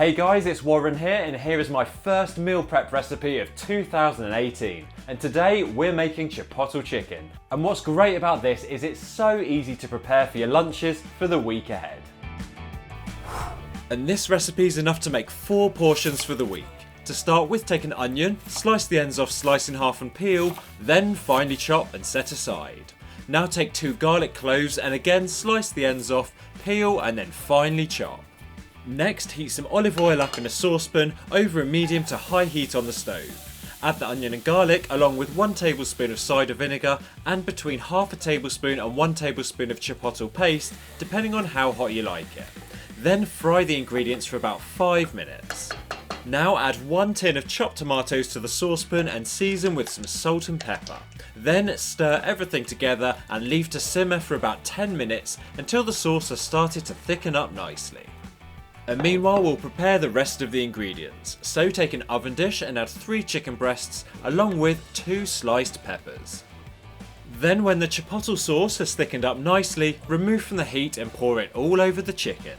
Hey guys, it's Warren here, and here is my first meal prep recipe of 2018. And today we're making Chipotle chicken. And what's great about this is it's so easy to prepare for your lunches for the week ahead. And this recipe is enough to make 4 portions for the week. To start with, take an onion, slice the ends off, slice in half and peel, then finely chop and set aside. Now take 2 garlic cloves and again slice the ends off, peel and then finely chop. Next, heat some olive oil up in a saucepan over a medium to high heat on the stove. Add the onion and garlic along with 1 tablespoon of cider vinegar and between half a tablespoon and 1 tablespoon of chipotle paste, depending on how hot you like it. Then fry the ingredients for about 5 minutes. Now add 1 tin of chopped tomatoes to the saucepan and season with some salt and pepper. Then stir everything together and leave to simmer for about 10 minutes until the sauce has started to thicken up nicely. And meanwhile we'll prepare the rest of the ingredients. So take an oven dish and add 3 chicken breasts along with 2 sliced peppers. Then when the chipotle sauce has thickened up nicely, remove from the heat and pour it all over the chicken.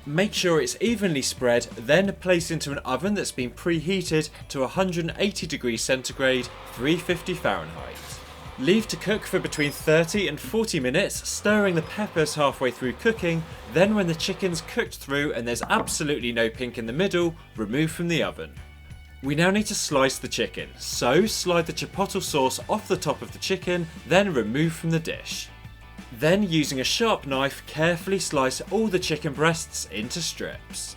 Make sure it's evenly spread, then place into an oven that's been preheated to 180 degrees centigrade, 350 Fahrenheit. Leave to cook for between 30 and 40 minutes, stirring the peppers halfway through cooking, then when the chicken's cooked through and there's absolutely no pink in the middle, remove from the oven. We now need to slice the chicken, so slide the chipotle sauce off the top of the chicken, then remove from the dish. Then using a sharp knife, carefully slice all the chicken breasts into strips.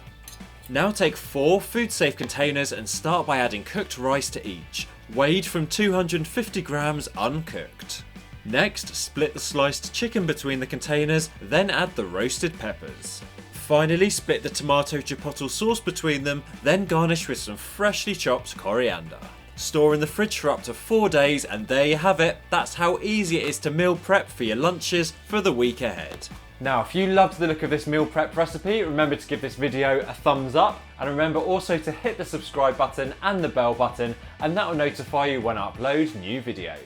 Now take 4 food-safe containers and start by adding cooked rice to each, weighed from 250 grams uncooked. Next, split the sliced chicken between the containers, then add the roasted peppers. Finally, split the tomato chipotle sauce between them, then garnish with some freshly chopped coriander. Store in the fridge for up to 4 days, and there you have it. That's how easy it is to meal prep for your lunches for the week ahead. Now, if you loved the look of this meal prep recipe, remember to give this video a thumbs up, and remember also to hit the subscribe button and the bell button, and that will notify you when I upload new videos.